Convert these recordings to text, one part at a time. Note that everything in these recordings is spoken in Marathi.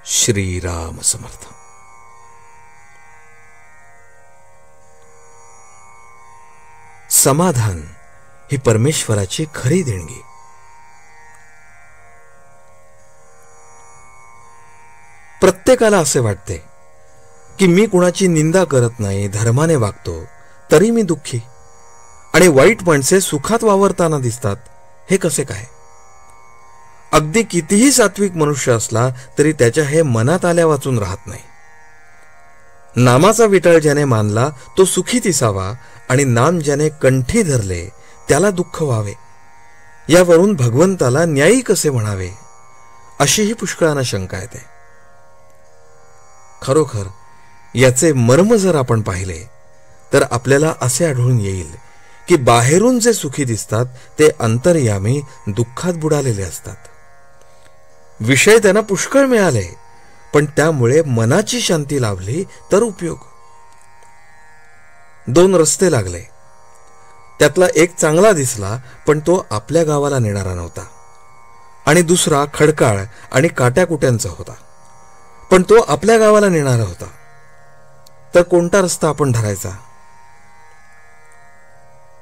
श्रीराम समर्थ. समाधान ही परमेश्वराची खरी देणगी. प्रत्येकाला असे वाटते की मी कुणाची निंदा करत नाही, धर्माने वागतो, तरी मी दुःखी, आणि वाईट माणसे सुखात वावरताना दिसतात. हे कसे काय? अगदी कितीही सात्विक मनुष्य असला तरी त्याच्या हे मनात आल्या वाचून राहत नाही. नामाचा विटाळ ज्याने मानला तो सुखी दिसावा, आणि नाम ज्याने कंठी धरले त्याला दुःख व्हावे. यावरून भगवंताला न्यायी कसे म्हणावे, अशीही पुष्कळांना शंका येते. खरोखर याचे मर्म जर आपण पाहिले तर आपल्याला असे आढळून येईल की बाहेरून जे सुखी दिसतात ते अंतर्यामी दुःखात बुडालेले असतात. विषय त्यांना पुष्कळ मिळाले, पण त्यामुळे मनाची शांती लाभली तर उपयोग. 2 रस्ते लागले, त्यातला एक चांगला दिसला, पण तो आपल्या गावाला नेणारा नव्हता, आणि दुसरा खडकाळ आणि काट्याकुट्यांचा होता, पण तो आपल्या गावाला नेणारा होता. तर कोणता रस्ता आपण धरायचा?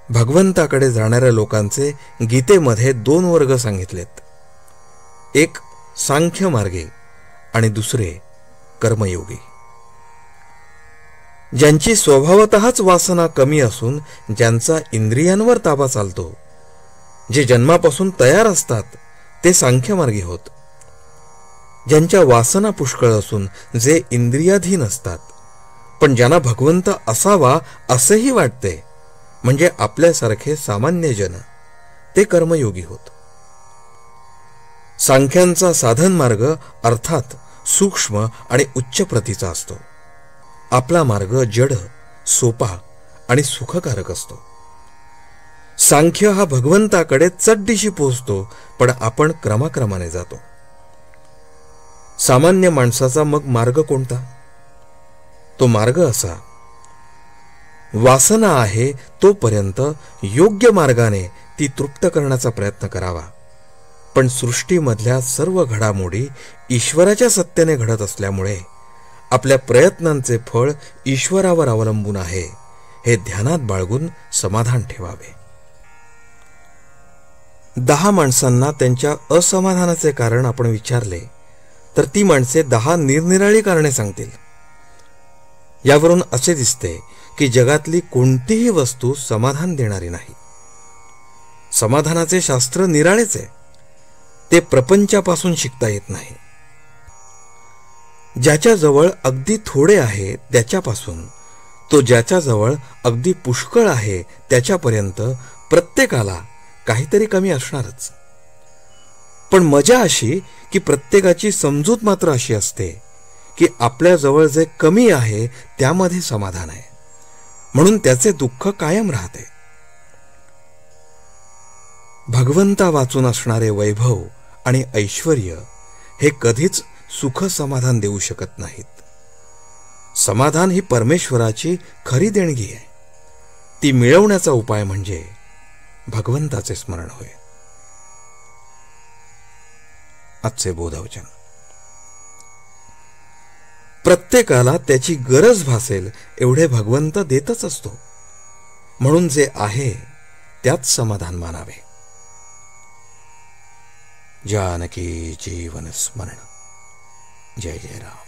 भगवंताकडे जाणाऱ्या लोकांचे गीतेमध्ये 2 वर्ग सांगितलेत. एक सांख्य मार्गे आणि दुसरे कर्मयोगी. ज्यांची स्वभावतःच वासना कमी असून ज्यांचा इंद्रियांवर ताबा चालतो, जे जन्मापासून तयार असतात, ते सांख्यमार्गी होत. ज्यांच्या वासना पुष्कळ असून जे इंद्रियाधीन असतात, पण ज्यांना भगवंत असावा असेही वाटते, म्हणजे आपल्यासारखे सामान्य जन, ते कर्मयोगी होत. सांख्यांचा साधन मार्ग अर्थात सूक्ष्म आणि उच्च प्रतीचा असतो. आपला मार्ग जड, सोपा आणि सुखकारक असतो. सांख्य हा भगवंताकडे चढदिशी पोहोचतो, पण आपण क्रमाक्रमाने जातो. सामान्य माणसाचा मग मार्ग कोणता? तो मार्ग असा: वासना आहे तोपर्यंत योग्य मार्गाने ती तृप्त करण्याचा प्रयत्न करावा. पण सृष्टीमधल्या सर्व घडामोडी ईश्वराच्या सत्तेने घडत असल्यामुळे आपल्या प्रयत्नांचे फळ ईश्वरावर अवलंबून आहे, हे ध्यानात बाळगून समाधान ठेवावे. 10 माणसांना त्यांच्या असमाधानाचे कारण आपण विचारले तर ती माणसे 10 निरनिराळी कारणे सांगतील. यावरून असे दिसते की जगातली कोणतीही वस्तू समाधान देणारी नाही. समाधानाचे शास्त्र निराळेच आहे, ते प्रपंचापासून शिकता येत नाही. ज्याच्याजवळ अगदी थोडे आहे त्याच्यापासून तो ज्याच्याजवळ अगदी पुष्कळ आहे त्याच्यापर्यंत प्रत्येकाला काहीतरी कमी असणारच. पण मजा अशी की प्रत्येकाची समजूत मात्र अशी असते की आपल्याजवळ जे कमी आहे त्यामध्ये समाधान आहे, म्हणून त्याचे दुःख कायम राहते. भगवंता वाचून असणारे वैभव आणि ऐश्वर्य हे कधीच सुख समाधान देऊ शकत नाहीत. समाधान ही परमेश्वराची खरी देणगी आहे. ती मिळवण्याचा उपाय म्हणजे भगवंताचे स्मरण होय. आजचे बोधवचन: प्रत्येकाला त्याची गरज भासेल एवढे भगवंत देतच असतो, म्हणून जे आहे त्यात समाधान मानावे. जानकी जीवन स्मरण. जय जय राम.